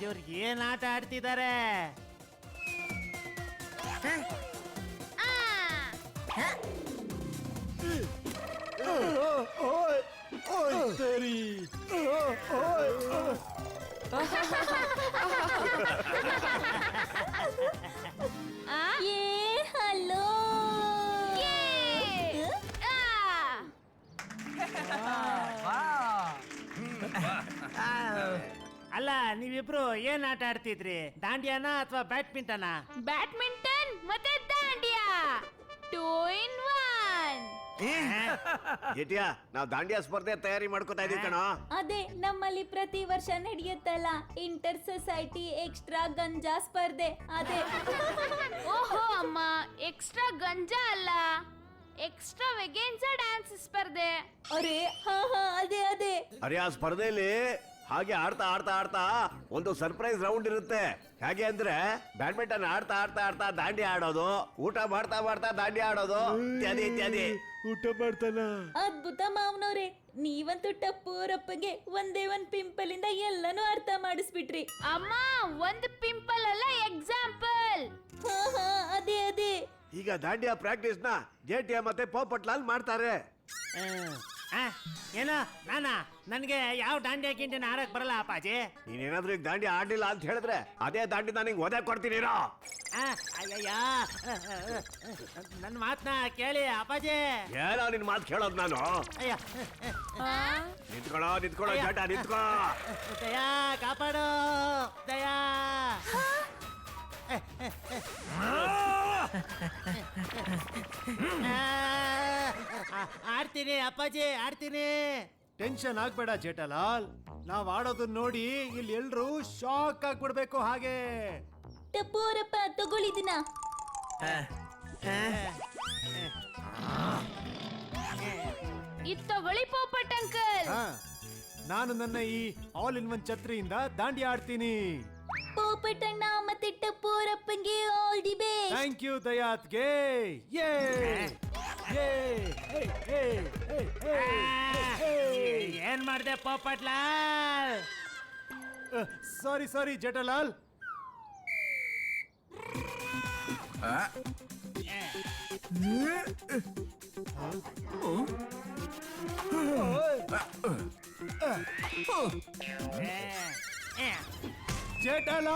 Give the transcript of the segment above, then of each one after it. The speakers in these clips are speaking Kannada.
ಇವ್ರಿಗೆ ಏನ್ ಆಟ ಆಡ್ತಿದ್ದಾರೆ? ಹಲೋ ಅಲ್ಲ, ನೀವಿಬ್ರು ಏನ್ ಆಟ ಆಡ್ತಿದ್ರಿ? ದಾಂಡಿಯಾನ ಅಥವಾ ಬ್ಯಾಡ್ಮಿಂಟನ? ಬ್ಯಾಡ್ಮಿಂಟನ್ ಮತ್ತೆ ದಾಂಡಿಯಾ 2 in 1. ಏಟಿಯಾ, ನಾವ್ ದಾಂಡಿಯಾ ಸ್ಪರ್ಧೆ ತಯಾರಿ ಮಾಡ್ಕೋತಾ ಇದೀವಿ ಕಣ. ಅದೇ ನಮ್ಮಲ್ಲಿ ಪ್ರತಿ ವರ್ಷ ನಡೆಯುತ್ತಲ್ಲ ಇಂಟರ್ ಸೊಸೈಟಿ ಎಕ್ಸ್ಟ್ರಾ ಗಂಜಾ ಸ್ಪರ್ಧೆ. ಅದೇ ಓಹೋ ಅಮ್ಮ, ಎಕ್ಸ್ಟ್ರಾ ಗಂಜಾ ಅಲ್ಲ, ಎಕ್ಸ್ಟ್ರಾ ವೆಗೆನ್ಸಾ ಡ್ಯಾನ್ಸ್ ಸ್ಪರ್ಧೆ. ಅರೆ ಹಾ ಅದೇ ಅದೇ. ಅರೆ ಆ ಸ್ಪರ್ಧೆಯಲ್ಲಿ ಹಾಗೆ ಆಡ್ತಾ ಆಡ್ತಾ ಆಡ್ತಾ ಒಂದು ಸರ್ಪ್ರೈಸ್ ರೌಂಡ್ ಇರುತ್ತೆ. ಹೇಗೆ ಅಂದ್ರೆ ಬ್ಯಾಡ್ಮಿಂಟನ್ ಆಡ್ತಾ ಆಡ್ತಾ ಆಡ್ತಾ ದಾಂಡಿ ಆಡೋದು, ಊಟ ಮಾಡ್ತಾ ಮಾಡ್ತಾ ದಾಂಡಿ ಆಡೋದು, ಇತ್ಯಾದಿ ಇತ್ಯಾದಿ. ಊಟ ಮಾಡ್ತಾನ. ಅದ್ಭುತ ಮಾವನವ್ರೆ, ನೀವಂತೂ ಟಪ್ಪೂರಪ್ಪಗೆ ಒಂದೇ ಒಂದ್ ಪಿಂಪಲ್ ಇಂದ ಎಲ್ಲಾನು ಅರ್ಥ ಮಾಡಿಸ್ಬಿಟ್ರಿ. ಅಮ್ಮ, ಒಂದು ಪಿಂಪಲ್ ಅಲ್ಲ, ಎಕ್ಸಾಂಪಲ್. ಹಾ ಅದೇ ಅದೇ. ಈಗ ದಾಂಡಿಯಾ ಪ್ರಾಕ್ಟೀಸ್ ನ ಜೇಟಿಯಾ ಮತ್ತೆ ಪೋಪಟ್ಲಾಲ್ ಮಾಡ್ತಾರೆ. ಏನೋ ನಾನಾ? ನನ್ಗೆ ಯಾವ ದಾಂಡಿಯಾ ಗಿಂಡಿನ ಆಡಕ್ ಬರಲ್ಲ ಅಪ್ಪಾಜಿ. ನೀನೇನಾದ್ರೂ ಈಗ ದಾಂಡಿ ಆಡ್ಲಿಲ್ಲ ಅಂತ ಹೇಳಿದ್ರೆ ಅದೇ ದಾಂಡಿ ನನಗೆ ಒದೆ ಕೊಡ್ತೀನಿರೋ. ಅಯ್ಯಯ್ಯ, ನನ್ನ ಮಾತನ್ನ ಕೇಳಿ ಅಪ್ಪಾಜಿ. ಏನೋ ನಿನ್ ಮಾತು ಕೇಳೋದು ನಾನು. ಅಯ್ಯ, ನಿಂತ್ಕೊಳ್ಳೋ ಜಟ ನಿಂತ್ಕೋ. ದಯಾ ಕಾಪಾಡು, ದಯಾ. ಆಡ್ತೀನಿ ಅಪ್ಪಾಜಿ, ಆಡ್ತೀನಿ. ಟೆನ್ಷನ್ ಆಗ್ಬೇಡ ಜೇಠಲಾಲ್, ನಾವ್ ಆಡೋದನ್ನ ನೋಡಿ ಇಲ್ಲಿ ಎಲ್ರು ಶಾಕ್ ಆಗ್ಬಿಡ್ಬೇಕು. ಹಾಗೆ ಟಪ್ಪೂರಪ್ಪ ತಗೊಳ್ಳಿದಿನ. ಇದ್ ತಗೊಳ್ಳಿ ಪೋಪಟ್ ಅಂಕಲ್. ನಾನು ನನ್ನ ಈ ಆಲ್ ಇನ್ ಒನ್ ಛತ್ರಿಯಿಂದ ದಾಂಡಿ ಆಡ್ತೀನಿ. ಪೋಪಟಣ್ಣ ಮತ್ತೆ ಟಪ್ಪೂರಪ್ಪಂಗೆ all the best. Thank you ದಯಾತ್ಗೆ. ಏನ್ ಮಾಡ್ದೆ ಪೋಪಟ್ಲಾಲ್? ಸಾರಿ ಜೇಠಲಾಲ್. ಜೇಠಲಾಲ್,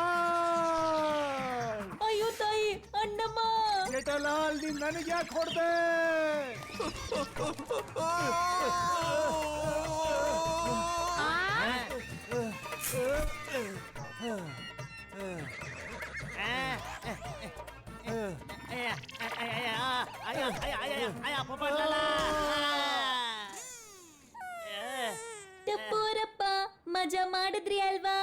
ಅಯ್ಯೋ ತಾಯಿ, ಅಣ್ಣಮ್ಮ. ಜೇಠಲಾಲ್, ನೀನ್ ನನಗೆ ಯಾಕೆ ಹೊಡ್ದೆ? ಟಪ್ಪೂರಪ್ಪ, ಮಜಾ ಮಾಡಿದ್ರಿ ಅಲ್ವಾ?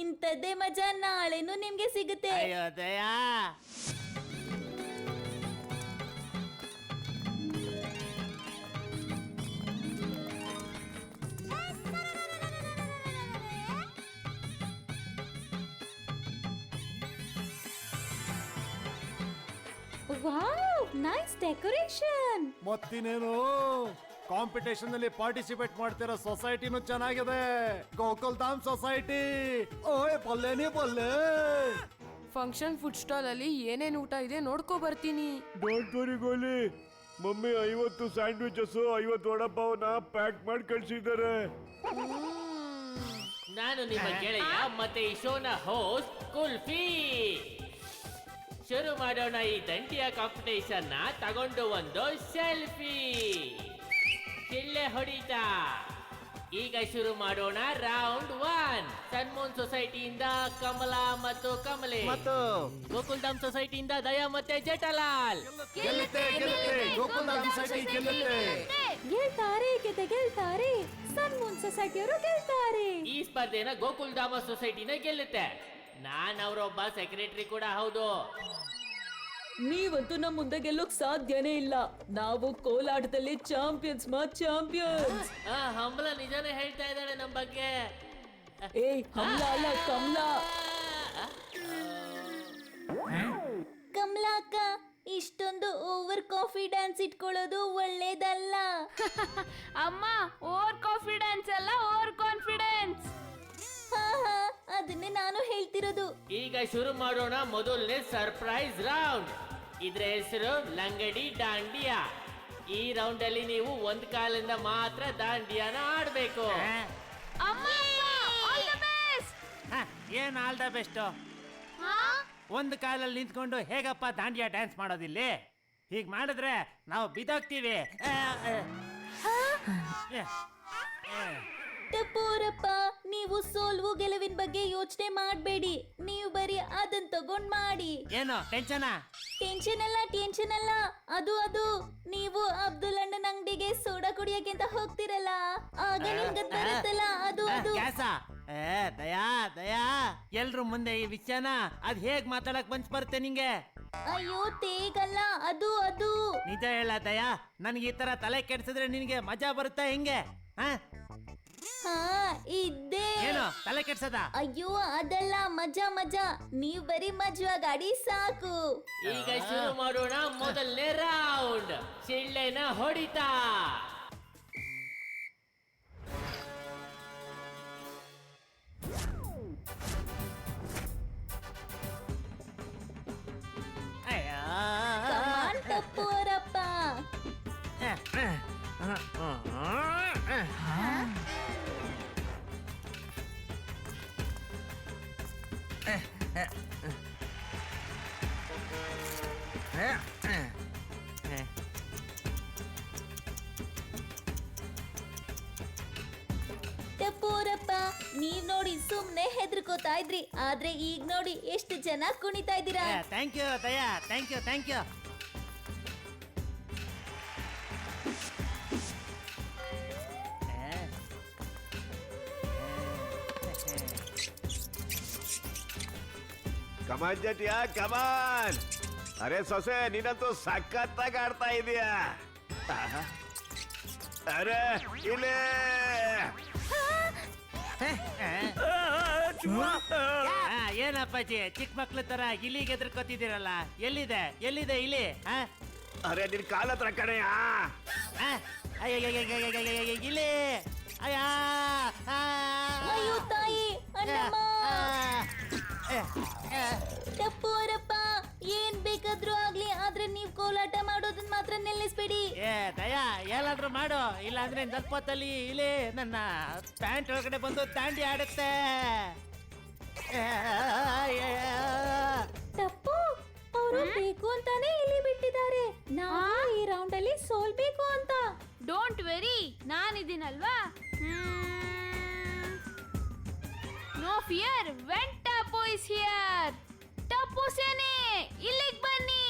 ಇಂಥದ್ದೇ ಮಜಾ ನಾಳೆನೂ ನಿಮ್ಗೆ ಸಿಗುತ್ತೆ. ಅಯ್ಯೋ ದಯಾ. Wow, nice decoration. ಮತ್ತಿನೇನು, ಕಾಂಪಿಟೇಷನ್ ಅಲ್ಲಿ ಪಾರ್ಟಿಸಿಪೇಟ್ ಮಾಡ್ತಿರೋ ಸೊಸೈಟಿನೂ ಚೆನ್ನಾಗಿದೆ. ಗೋಕುಲ್ ಧಾಮ್ ಸೊಸೈಟಿ. ಓಯ್ ಬಲ್ಲೇನಿ ಬಲ್ಲೆ. ಫಂಕ್ಷನ್ ಫುಡ್ ಸ್ಟಾಲ್ ಅಲ್ಲಿ ಏನೇನ್ ಊಟ ಇದೆ ನೋಡ್ಕೊ ಬರ್ತೀನಿ. ಡೋಂಟ್ ವರಿ ಗೋಲಿ, ಮಮ್ಮಿ 50 ಸ್ಯಾಂಡ್ವಿಚಸ್ 50 ವಡಪಾವನ ಪ್ಯಾಕ್ ಮಾಡಿ ಕಳ್ಸಿದ್ದಾರೆ. ನಾನು ನಿಮ್ಮ ಗೆಳೆಯ ಮತ್ತೆ ಈ ಶೋನ ಹೋಸ್ಟ್ ಕುಲ್ಫಿ. ಶುರು ಮಾಡೋಣ ಈ ದಂಡಿಯ ಕಾಂಪಿಟೇಷನ್ ನ. ತಗೊಂಡು ಒಂದು ಸೆಲ್ಫಿ. ಕಿಳ್ಳೆ ಹೊಡಿತ. ಈಗ ಶುರು ಮಾಡೋಣ ರೌಂಡ್ 1. ಸನ್ಮೂನ್ ಸೊಸೈಟಿಯಿಂದ ಕಮಲಾ ಮತ್ತು ಕಮಲ. ಫ್ಯಾಮಿಲಿ ಮತ್ತು ಗೋಕುಲ್ಧಾಮ್ ಸೊಸೈಟಿಯಿಂದ ದಯಾ ಮತ್ತೆ ಜೇಠಾಲಾಲ್. ಗೆಲ್ಲುತ್ತೆ ಗೋಕುಲ್ಧಾಮ್ ಸೊಸೈಟಿ ಗೆಲ್ಲುತ್ತೆ. ಗೆಲ್ತಾರೆ ಗೆಲ್ತಾರೆ ಸನ್ಮೂನ್ ಸೊಸೈಟಿಯವರು ಗೆಲ್ತಾರೆ. ಈ ಸ್ಪರ್ಧೆನ ಗೋಕುಲ್ಧಾಮ ಸೊಸೈಟಿನ ಗೆಲ್ಲುತ್ತೆ. ನಾನ್ ಅವರೊಬ್ಬ ಸೆಕ್ರೆಟರಿ ಕೂಡ ಹೌದು. ನೀವಂತೂ ನಮ್ಮ ಮುಂದೆ ಗೆಲ್ಲೋಕ್ ಸಾಧ್ಯನೇ ಇಲ್ಲ. ನಾವು ಕೋಲಾಟದಲ್ಲಿ ಚಾಂಪಿಯನ್ಸ್ ಚಾಂಪಿಯನ್ಸ್. ಹಂಬಲ ನಿಜಾನೇ ಹೇಳ್ತಾ ಇದ್ದಾಳೆ ನಮ್ ಬಗ್ಗೆ. ಏಯ್ ಕಮಲಾ ಅಲ್ಲ ಕಮಲಾ. ಕಮಲಾ ಅಕ್ಕ, ಇಷ್ಟೊಂದು ಓವರ್ ಕಾನ್ಫಿಡೆನ್ಸ್ ಇಟ್ಕೊಳ್ಳೋದು ಒಳ್ಳೇದಲ್ಲ. ಅಮ್ಮ, ಓವರ್ ಕಾನ್ಫಿಡೆನ್ಸ್ ಅಲ್ಲ, ಓವರ್ ಕಾನ್ಫಿಡೆನ್ಸ್. ಅದನ್ನೇ ನಾನು ಹೇಳ್ತಿರೋದು. ಈಗ ಶುರು ಮಾಡೋಣ ಮೊದಲನೇ ಸರ್ಪ್ರೈಸ್ ರೌಂಡ್. ಇದ್ರ ಹೆಸರು ಲಂಗಡಿ ದಾಂಡಿಯಾ. ಈ ರೌಂಡ್ ಅಲ್ಲಿ ನೀವು ಒಂದ್ ಕಾಲಿಂದ ಮಾತ್ರ ದಾಂಡಿಯಾನ ಆಡ್ಬೇಕು. ಅಮ್ಮ, ಆಲ್ ದ ಬೆಸ್ಟ್. ಏನ್ ಆಲ್ ದ ಬೆಸ್ಟ್? ಒಂದು ಕಾಲಲ್ಲಿ ನಿಂತ್ಕೊಂಡು ಹೇಗಪ್ಪ ದಾಂಡಿಯಾ ಡ್ಯಾನ್ಸ್ ಮಾಡೋದಿಲ್ಲಿ? ಹೀಗ್ ಮಾಡಿದ್ರೆ ನಾವು ಬಿದ್ದೋಗ್ತೀವಿ. ಟಪೋರಪ್ಪ, ನೀವು ಸೋಲ್ವು ಗೆಲುವಿನ ಬಗ್ಗೆ ಯೋಚನೆ ಮಾಡಬೇಡಿ. ನೀವು ಬರೀ ಅದನ್ನ ತಗೊಂಡ್ ಮಾಡಿ. ಏನು ಟೆನ್ಷನಾ? ಟೆನ್ಷನ್ ಅಲ್ಲ. ಅದು ನೀವು ಅಬ್ದುಲ್ ಅಣ್ಣನ ಅಂಗಡಿಗೆ ಸೋಡಾ ಕುಡಿಯಕ್ಕೆ ಅಂತ ಹೋಗ್ತಿರಲ್ಲ, ಆಗ ನಿಮ್ಗೆ ಬರುತ್ತಲ್ಲ ಅದು. ಕ್ಯಾಸ? ದಯಾ ಎಲ್ರು ಮುಂದೆ ಈ ವಿಷಯನ ಅದ್ ಹೇಗ್ ಮಾತಾಡಕ್ ಮನ್ಸ್ ಬರುತ್ತೆ ನಿಂಗೆ? ಅಯ್ಯೋ ತೇಗಲ್ಲ, ಅದು ನಿಜ ಹೇಳ ದಯಾ, ನನ್ಗೆ ಈ ತರ ತಲೆ ಕೆಡ್ಸಿದ್ರೆ ನಿನ್ಗೆ ಮಜಾ ಬರುತ್ತಾ ಹೆಂಗೆ? ಹಾ ಇದ್ದೇ. ಏನು ತಲೆ ಕೆಡ್ಸದ? ಅಯ್ಯೋ ಅದಲ್ಲ, ಮಜಾ. ನೀವ್ ಬರೀ ಮಜಾ ಗಾಡಿ ಸಾಕು. ಈಗ ಶುರು ಮಾಡೋಣ ಮೊದಲನೇ ರೌಂಡ್. ಸಿಳ್ಳೆನ ಹೊಡಿತಾ. ಕಮಾನ್ ಟಪೋರಪ್ಪ. ಟಪೋರಪ್ಪ, ನೀವ್ ನೋಡಿ ಸುಮ್ನೆ ಹೆದರ್ಕೋತಾ ಇದ್ರಿ, ಆದ್ರೆ ಈಗ ನೋಡಿ ಎಷ್ಟು ಜನ ಕುಣಿತಾ ಇದ್ದೀರಾ. Thank you Daya, thank you. Come on Jethiya come on. ಅರೆ ಸೊಸೆ, ನೀನಂತೂ ಸಖತ್ತಾಗಿ ಆಡ್ತಾ ಇದೀಯಾ. ಅರೆ ಇಲ್ಲೇ ಏನಪ್ಪಾಜಿ ಚಿಕ್ಕ ಮಕ್ಳ ತರ ಇಲಿಗೆ ಎದ್ರಕೋತಿದ್ದೀರಲ್ಲ? ಎಲ್ಲಿದೆ ಇಲಿ? ಅರೆ ನಿನ್ ಕಾಲ ಹತ್ರ ಕಣೆಯ. ಇಲಿ ಅಯ್ಯೋ ತಾಯಿ, ಅಣ್ಣಮ್ಮ. ಟಪೋರಪ್ಪ, ಏನ್ ಬೇಕಾದ್ರೂ ಆಗ್ಲಿ, ಆದ್ರೆ ನೀವ್ ಕೋಲಾಟ ಮಾಡೋದನ್ನ ಮಾತ್ರ ನಿಲ್ಲಿಸ್ಬೇಡಿ. ದಯಾ ಎಲ್ಲಾದ್ರೂ ಮಾಡು, ಇಲ್ಲ ಅಂದ್ರೆ ದಲ್ಪತ್ತಲ್ಲಿ ಇಲಿ ನನ್ನ ಪ್ಯಾಂಟ್ ಒಳಗಡೆ ಬಂದು ದಾಂಡಿ ಆಡುತ್ತೆ. ಟಪ್ಪು, ಅವರು ಬೇಕು ಅಂತಾನೆ ಇಲ್ಲಿ ಬಿಟ್ಟಿದ್ದಾರೆ. ನಾವು ಈ ರೌಂಡ್ ಅಲ್ಲಿ ಸೋಲ್ಬೇಕು ಅಂತ. ಡೋಂಟ್ ವೆರಿ, ನಾನಿದ್ದೀನಲ್ವಾ. No fear when Tipu is here. Tapu Sena ಇಲ್ಲಿಗೆ ಬನ್ನಿ.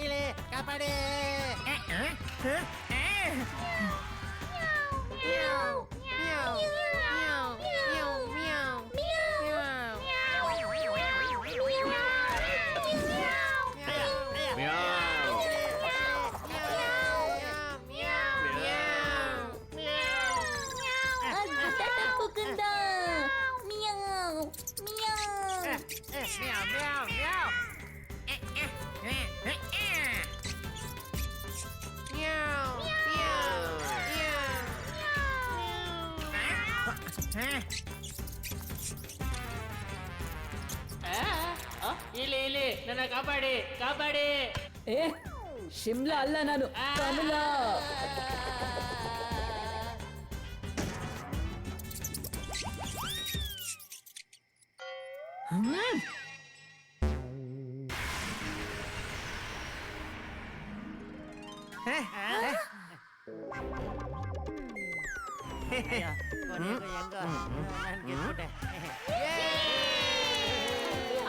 ಇಲಿ ಕಾಪಾಡಿ. ಇಲ್ಲಿ ನನ್ನ ಕಾಪಾಡಿ. ಏ ಶಿಮ್ಲಾ ಅಲ್ಲ, ನಾನು ಕಮಲಾ.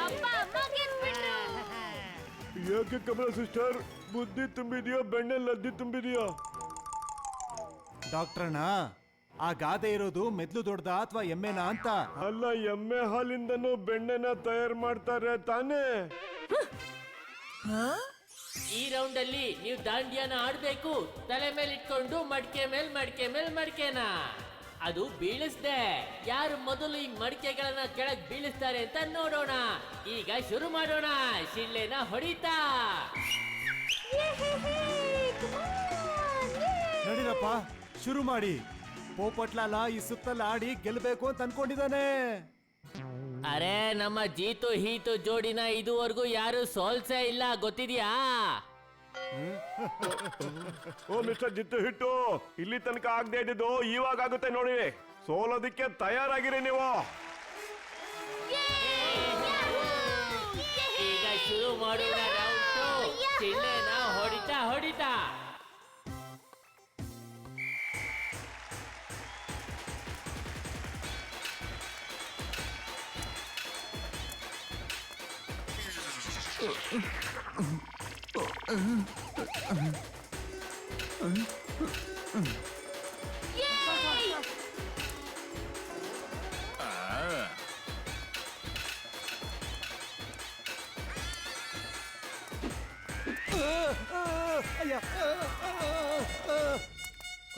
ಅಪ್ಪ ಅಮ್ಮ ಗೆದ್ಬಿಟ್ರು. ಯಾಕೆ ಕಮಲ ಸಿಸ್ಟರ್ ಬುದ್ಧಿ ತುಂಬಿದ್ಯಾ ಬೆಣ್ಣೆಲ್ ಲದ್ದಿ ತುಂಬಿದ್ಯಾ? ಡಾಕ್ಟ್ರಣ್ಣ, ಆ ಗಾದೆ ಇರೋದು ಮೆದ್ಲು ದೊಡ್ಡದ ಅಥವಾ ಎಮ್ಮೆನಾ ಅಂತ. ಅಲ್ಲ, ಎಮ್ಮೆ ಹಾಲಿಂದನೂ ಬೆಣ್ಣೆನ ತಯಾರು ಮಾಡ್ತಾರೆ ತಾನೇ? ಈ ರೌಂಡ್ ಅಲ್ಲಿ ನೀವು ದಾಂಡಿಯಾನ ಆಡ್ಬೇಕು. ತಲೆ ಮೇಲೆ ಇಟ್ಕೊಂಡು ಮಡ್ಕೆ ಮೇಲ್ ಮಡ್ಕೆನ ಅದು ಬೀಳಿಸ್ದೆ. ಯಾರು ಮೊದಲು ಈ ಮಡಿಕೆಗಳನ್ನ ಕೆಳಗ್ ಬೀಳಿಸ್ತಾರೆ ಅಂತ ನೋಡೋಣ. ಈಗ ಶುರು ಮಾಡೋಣ. ಶಿಳ್ಳೆನ ಹೊಡಿತಾ. ನಡೀರಪ್ಪ, ಶುರು ಮಾಡಿ. ಪೋಪಟ್ಲಾಲ ಈ ಸುತ್ತಲ್ಲ ಆಡಿ ಗೆಲ್ಬೇಕು ಅಂತ ಅನ್ಕೊಂಡಿದ್ದಾನೆ. ಅರೆ, ನಮ್ಮ ಜೀತು ಹೀತು ಜೋಡಿನ ಇದುವರೆಗೂ ಯಾರು ಸೋಲ್ಸೇ ಇಲ್ಲ, ಗೊತ್ತಿದ್ಯಾ? ಓ ಮಿಸ್ಟರ್ ಜಿತ್ತು ಹಿಟ್ಟು, ಇಲ್ಲಿ ತನಕ ಆಗದೆ ಇದ್ದಿದ್ದು ಇವಾಗ ಆಗುತ್ತೆ ನೋಡಿ. ಸೋಲೋದಿಕ್ಕೆ ತಯಾರಾಗಿರಿ ನೀವು. ಈಗ ಶುರು ಮಾಡೋಣ ರೌಂಡ್. ಶಿಳ್ಳೆನ ಹೊಡಿತಾ.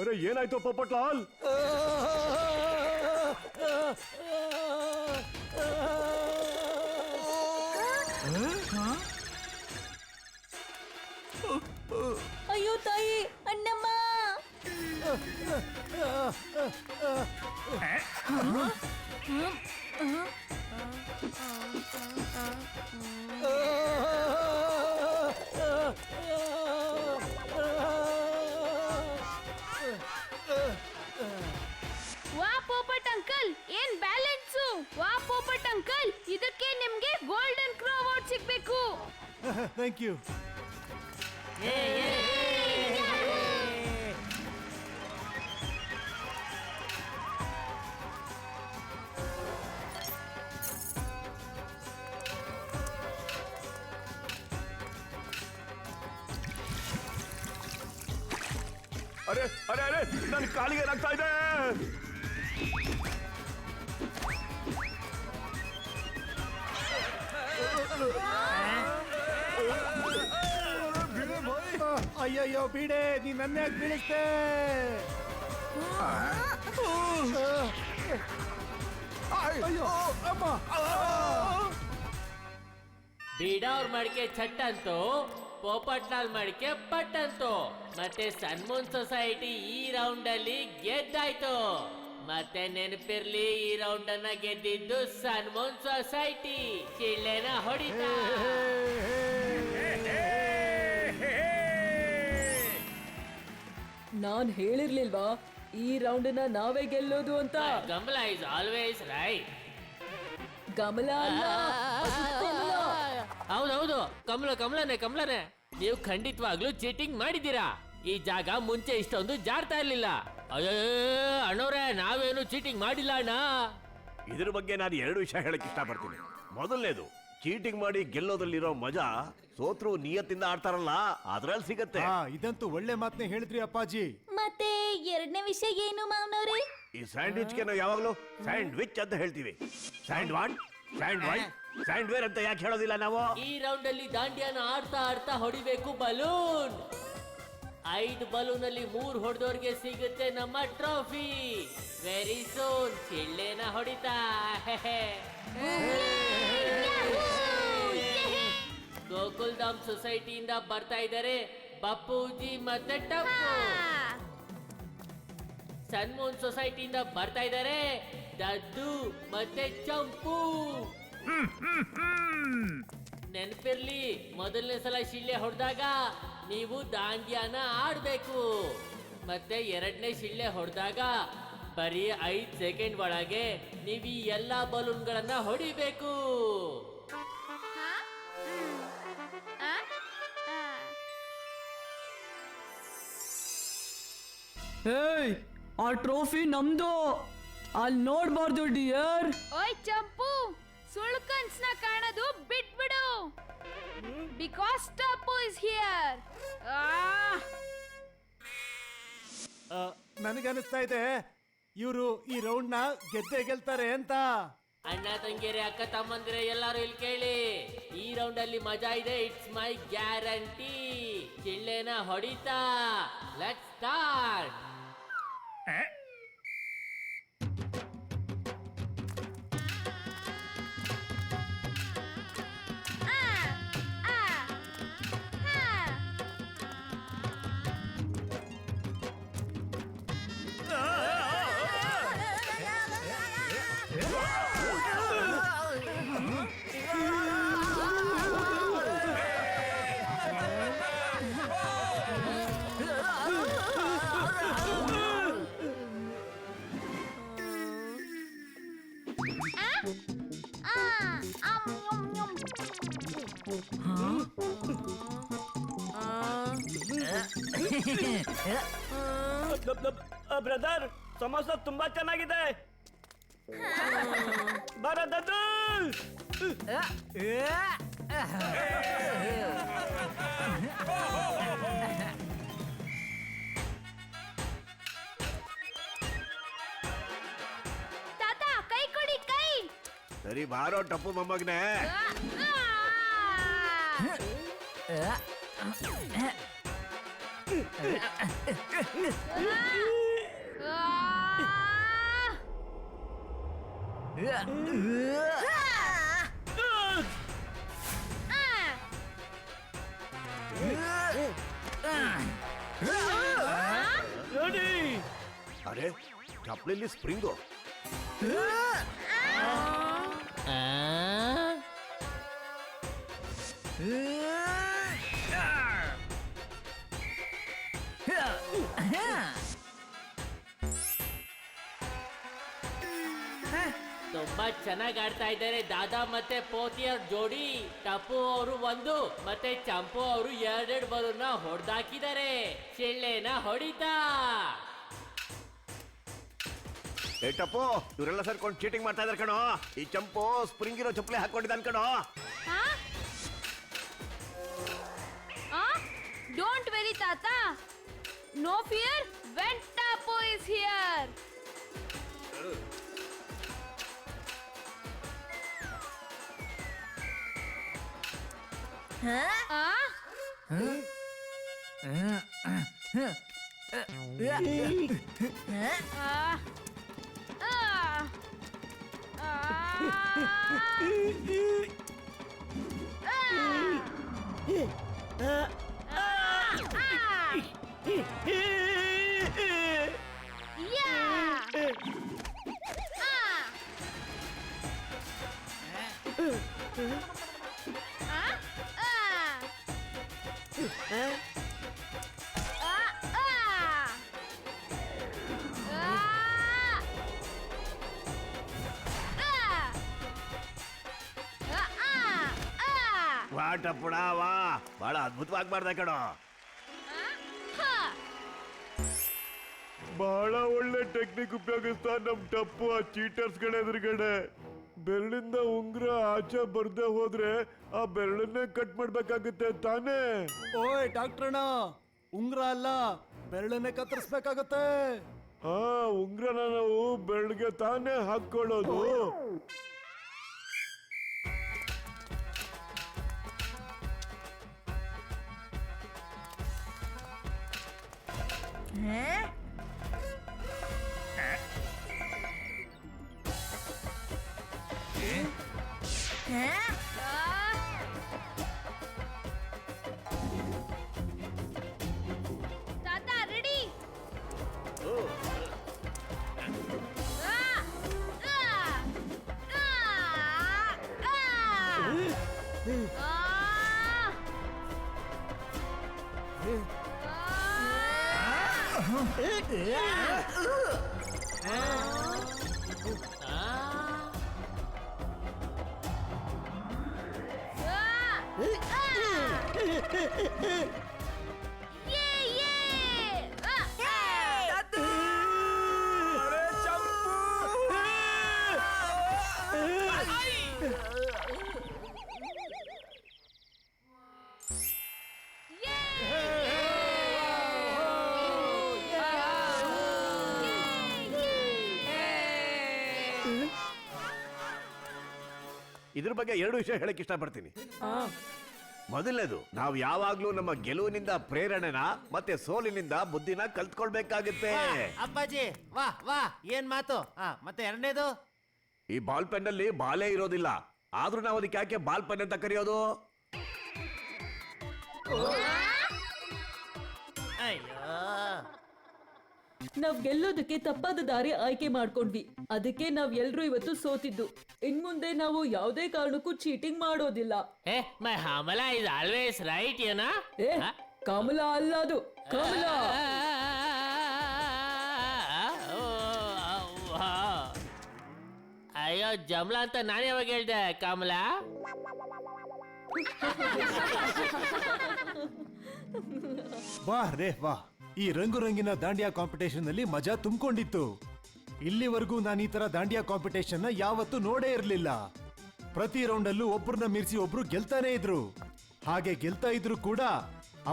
ಅರೆ, ಏನಾಯ್ತು ಪೋಪಟ್ಲಾಲ್? ಅಯ್ಯೋ ತಾಯಿ, ಅಣ್ಣಮ್ಮ. ವಾ ಪೋಪಟ್ ಅಂಕಲ್, ಏನ್ ಬ್ಯಾಲೆನ್ಸು! ವಾ ಪೋಪಟ್ ಅಂಕಲ್, ಇದಕ್ಕೆ ನಿಮ್ಗೆ ಗೋಲ್ಡನ್ ಕ್ರೋ ಅವಾರ್ಡ್ ಸಿಗ್ಬೇಕು. Thank you. ಅರೆ ಅರೆ ಅರೆ, ನನ್ನ ಕಾಲಿಗೆ ಏನಾಗ್ತಾ ಇದೆ? ಅಯ್ಯಯ್ಯೋ ಬೀಡೆ, ನೀ ನನ್ನ ಯಾಕೆ ಬೀಳಿಸ್ತೆ? ಅಯ್ಯೋ ಅಮ್ಮ. ಬೀಡಾವ್ರ ಮಡಿಕೆ ಚಟ್ ಅಂತು, ಪೋಪಟ್ಲಾಲ್ ಮಡಿಕೆ ಪಟ್ ಅಂತು. ಮತ್ತೆ ಸನ್ಮೂನ್ ಸೊಸೈಟಿ ಈ ರೌಂಡ್ ಅಲ್ಲಿ ಗೆದ್ದಾಯ್ತು. ಮತ್ತೆ ನೆನಪಿರ್ಲಿ, ಈ ರೌಂಡ್ ಅನ್ನ ಗೆದ್ದಿದ್ದು ಸನ್ಮೂನ್ ಸೊಸೈಟಿ. ಶಿಳ್ಳೆನ ಹೊಡಿತಾ. ನಾನ್ ಹೇಳಿರ್ಲಿಲ್ವಾ ಈ ರೌಂಡ್ನ ನಾವೇ ಗೆಲ್ಲೋದು ಅಂತ? ಗಮಲ ಇಸ್ ಆಲ್ವೇಸ್ ರೈಟ್. ಗಮಲ ಅಲ್ಲ, ಅದು ಕಮಲ. ಹೌದೌದು, ಕಮಲನೇ. ನೀವು ಖಂಡಿತವಾಗ್ಲೂ ಚೀಟಿಂಗ್ ಮಾಡಿದ್ದೀರಾ. ಈ ಜಾಗ ಮುಂಚೆ ಇಷ್ಟೊಂದು ಜಾರ್ತಾ ಇರ್ಲಿಲ್ಲ. ಅಯ್ಯೋ ಅಣ್ಣವ್ರೆ, ನಾವೇನು ಚೀಟಿಂಗ್ ಮಾಡಿಲ್ಲ ಅಣ್ಣ. ಇದ್ರ ಬಗ್ಗೆ ನಾನು 2 ವಿಷಯ ಹೇಳಕ್ ಇಷ್ಟಪಡ್ತೀನಿ. ಮೊದಲನೇದು, ಚೀಟಿಂಗ್ ಮಾಡಿ ಗೆಲ್ಲೋದ್ರಲ್ಲಿರೋ ಮಜಾ ಸೋತ್ರು ನಿಯತ್ತಿಂದ ಆಡ್ತಾರಲ್ಲ ಅದ್ರಲ್ಲಿ ಸಿಗತ್ತೆ. ಇದಂತೂ ಒಳ್ಳೆ ಮಾತನ್ನೇ ಹೇಳಿದ್ರಿ ಅಪ್ಪಾಜಿ. ಮತ್ತೆ ಎರಡನೇ ವಿಷಯ ಏನು ಮಾವನವ್ರೆ? ಈ ಸ್ಯಾಂಡ್ವಿಚ್ಗೆ ನಾವು ಯಾವಾಗ್ಲೂ ಸ್ಯಾಂಡ್ವಿಚ್ ಅಂತ ಹೇಳ್ತೀವಿ. Sand what, sand why, sand where ಅಂತ ಯಾಕೆ ಹೇಳೋದಿಲ್ಲ ನಾವು? ಈ ರೌಂಡ್ ಅಲ್ಲಿ ದಾಂಡಿಯಾನ ಆಡ್ತಾ ಹೊಡಿಬೇಕು ಬಲೂನ್. 5 ಬಲೂನ್ ಅಲ್ಲಿ 3 ಹೊಡೆದವ್ರಿಗೆ ಸಿಗುತ್ತೆ ನಮ್ಮ ಟ್ರೋಫಿ. Very soon. ಶಿಳ್ಳೆನ ಹೊಡಿತಾ. ಗೋಕುಲ್ ಧಾಮ್ ಸೊಸೈಟಿಯಿಂದ ಬರ್ತಾ ಇದ್ದಾರೆ ಬಪ್ಪೂಜಿ ಮತ್ತೆ ಟಪ್ಪು. ಸನ್ಮೂನ್ ಸೊಸೈಟಿಯಿಂದ ಬರ್ತಾ ಇದ್ದಾರೆ ದದ್ದು ಮತ್ತೆ ಚಂಪು. ನೆನಪಿರ್ಲಿ, ಮೊದಲನೇ ಸಲ ಶಿಳ್ಳೆ ಹೊಡೆದಾಗ ನೀವು ದಾಂಡ್ಯಾನ ಆಡ್ಬೇಕು. ಮತ್ತೆ ಎರಡನೇ ಶಿಳ್ಳೆ ಹೊಡೆದಾಗ ಬರೀ 5 ಸೆಕೆಂಡ್ ಒಳಗೆ ನೀವು ಈ ಎಲ್ಲಾ ಬಲೂನ್ಗಳನ್ನ ಹೊಡಿಬೇಕು. ಏಯ್, ಆ ಟ್ರೋಫಿ ನಮ್ದು ಅಲ್ಲಿ ನೋಡ್ಬಾರ್ದು ಡಿಯರ್. ಓಯ್ ಚಂಪು, ಸುಳ್ಳು ಕನ್ಸ್ನ ಕಾಣೋದು ಬಿಟ್ಬಿಡು. Because Tapu is here. ನನಗನ್ನಿಸ್ತಾ ಇದೆ ಇವರು ಈ ರೌಂಡ್ ನ ಗೆಲ್ತಾರೆ ಅಂತ. ಅಣ್ಣ ತಂಗಿಯರೇ, ಅಕ್ಕ ತಮ್ಮಂದಿರೆ, ಎಲ್ಲರೂ ಇಲ್ಲಿ ಕೇಳಿ. ಈ ರೌಂಡ್ ಅಲ್ಲಿ ಮಜಾ ಇದೆ. It's my guarantee. ಚಿಳ್ಳೆನ ಹೊಡಿತಾ. Let's start. ಬ್ರದರ್, ಸಮೋಸ ತುಂಬಾ ಚೆನ್ನಾಗಿದೆ. ಬರದದು. ತಾತ, ಕೈ ಕೊಡಿ, ಕೈ. ಸರಿ ಬಾರೋ ಟಪ್ಪು ಮೊಮ್ಮಗನೆ. ಅರೆ, ಚಪ್ಪಲಿಲಿ ಸ್ಪ್ರಿಂಗು. ತುಂಬಾ ಚೆನ್ನಾಗಿ ಆಡ್ತಾ ಇದ್ದಾರೆ ದಾದಾ ಮತ್ತೆ ಪೋತಿಯರ್ ಜೋಡಿ. ಟಪ್ಪು ಅವರು 1 ಮತ್ತೆ ಚಂಪು ಅವರು 2 ಬಲೂನ್ನ ಹೊಡೆದಾಕಿದ್ದಾರೆ. ಚಿಳ್ಳೆನ ಹೊಡಿತಾ. ಏ ಟಪ್ಪು, ಇವರೆಲ್ಲ ಸೇರ್ಕೊಂಡು ಚೀಟಿಂಗ್ ಮಾಡ್ತಾ ಇದಾರೆ ಕಣೋ. ಈ ಚಂಪು ಸ್ಪ್ರಿಂಗ್ ಇರೋ ಚಪ್ಪಲಿ ಹಾಕೊಂಡಿದ್ದಾನೆ ಕಣೋ. ಡೋಂಟ್ ವೆರಿ ತಾತ. No fear when Tipu is here. ವಾ ಟಪ್ಪುಡ ವಾ, ಬಹಳ ಅದ್ಭುತವಾಗಿ ಮಾಡ್ದೆ ಕಣೋ. ಬಹಳ ಒಳ್ಳೆ ಟೆಕ್ನಿಕ್ ಉಪಯೋಗಿಸ್ತಾ ನಮ್ ಟಪ್ಪು ಆ ಚೀಟರ್ಸ್ ಗಳ ಎದುರುಗಡೆ. ಬೆರಳಿಂದ ಉಂಗ್ರ ಆಚೆ ಬರ್ದೆ ಹೋದ್ರೆ ಆ ಬೆರಳನ್ನೇ ಕಟ್ ಮಾಡ್ಬೇಕಾಗುತ್ತೆ ತಾನೇ. ಓಯ್ ಡಾಕ್ಟ್ರಣ್ಣ, ಉಂಗ್ರ ಅಲ್ಲ, ಬೆರಳನ್ನೇ ಕತ್ತರಿಸ್ಬೇಕಾಗತ್ತೆ. ಹಾ, ಉಂಗ್ರನ ನಾವು ಬೆರಳಿಗೆ ತಾನೇ ಹಾಕೊಳ್ಳೋದು. ತಾತ ರೆಡಿ. ಇದ್ರ ಬಗ್ಗೆ 2 ವಿಷಯ ಹೇಳಕ್ ಇಷ್ಟಪಡ್ತೀನಿ. ಮೊದಲನೇದು, ನಾವು ಯಾವಾಗ್ಲೂ ನಮ್ಮ ಗೆಲುವಿನಿಂದ ಪ್ರೇರಣೆನ ಮತ್ತೆ ಸೋಲಿನಿಂದ ಬುದ್ಧಿನ ಕಲ್ತ್ಕೊಳ್ಬೇಕಾಗುತ್ತೆ. ಅಪ್ಪಾಜಿ ವಾ ವಾ, ಏನ್ ಮಾತು. ಮತ್ತೆ ಎರಡನೇದು, ಈ ಬಾಲ್ ಪೆನ್ ಅಲ್ಲಿ ಬಾಲೇ ಇರೋದಿಲ್ಲ, ಆದ್ರೂ ನಾವು ಅದಕ್ಕೆ ಯಾಕೆ ಬಾಲ್ ಪೆನ್ ಅಂತ ಕರೆಯೋದು? ಅಯ್ಯೋ, ನಾವ್ ಗೆಲ್ಲೋದಕ್ಕೆ ತಪ್ಪಾದ ದಾರಿ ಆಯ್ಕೆ ಮಾಡ್ಕೊಂಡ್ವಿ, ಅದಕ್ಕೆ ನಾವ್ ಎಲ್ರೂ ಇವತ್ತು ಸೋತಿದ್ದು. ಇನ್ಮುಂದೆ ನಾವು ಯಾವುದೇ ಕಾರಣಕ್ಕೂ ಚೀಟಿಂಗ್ ಮಾಡೋದಿಲ್ಲ. ಏ ಮೈ ಹಮಲ ಇಸ್ ಆಲ್ವೇಸ್ ರೈಟ್ ಏನಾ? ಏ ಕಮಲ ಅಲ್ಲ, ಅದು ಕಮಲ. ಅಯ್ಯೋ ಜಮ್ಲಾ ಅಂತ ನಾನು ಯಾವಾಗ ಹೇಳ್ದೆ ಕಮಲ? ವಾಹ್ ರೇ ವಾಹ್, ಈ ರಂಗು ರಂಗಿನ ದಾಂಡಿಯಾ ಕಾಂಪಿಟೇಷನ್ ನಲ್ಲಿ ಮಜಾ ತುಂಬಿಕೊಂಡಿತ್ತು. ಇಲ್ಲಿವರೆಗೂ ನಾನು ಈ ತರ ದಾಂಡಿಯಾ ಕಾಂಪಿಟೇಷನ್ ನ ಯಾವತ್ತೂ ನೋಡೇ ಇರಲಿಲ್ಲ. ಪ್ರತಿ ರೌಂಡ್ ಅಲ್ಲೂ ಒಬ್ಬರನ್ನ ಮೀರಿಸಿ ಒಬ್ರು ಗೆಲ್ತಾನೆ ಇದ್ರು. ಹಾಗೆ ಗೆಲ್ತಾ ಇದ್ರು ಕೂಡ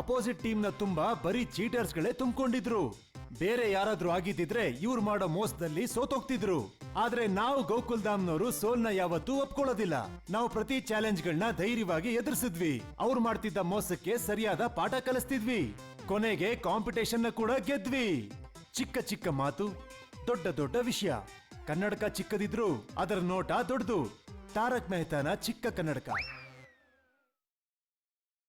ಅಪೋಸಿಟ್ ಟೀಮ್ ನ ತುಂಬಾ ಬರೀ ಚೀಟರ್ಸ್ ಗಳೇ ತುಂಬಿಕೊಂಡಿದ್ರು. ಬೇರೆ ಯಾರಾದ್ರೂ ಆಗಿದ್ದಿದ್ರೆ ಇವ್ರು ಮಾಡೋ ಮೋಸದಲ್ಲಿ ಸೋತೋಗ್ತಿದ್ರು. ಆದ್ರೆ ನಾವು ಗೋಕುಲ್ಧಾಮ್ನವರು ಸೋಲ್ನ ಯಾವತ್ತೂ ಒಪ್ಕೊಳ್ಳೋದಿಲ್ಲ. ನಾವು ಪ್ರತಿ ಚಾಲೆಂಜ್ ಗಳನ್ನ ಧೈರ್ಯವಾಗಿ ಎದುರಿಸಿದ್ವಿ. ಅವ್ರು ಮಾಡ್ತಿದ್ದ ಮೋಸಕ್ಕೆ ಸರಿಯಾದ ಪಾಠ ಕಲಿಸ್ತಿದ್ವಿ. ಕೊನೆಗೆ ಕಾಂಪಿಟೇಷನ್ ನ ಕೂಡ ಗೆದ್ವಿ. ಚಿಕ್ಕ ಚಿಕ್ಕ ಮಾತು, ದೊಡ್ಡ ದೊಡ್ಡ ವಿಷಯ. ಕನ್ನಡಕ ಚಿಕ್ಕದಿದ್ರು ಅದರ ನೋಟ ದೊಡ್ಡದು. ತಾರಕ್ ಮೆಹತಾನ ಚಿಕ್ಕ ಕನ್ನಡಕ.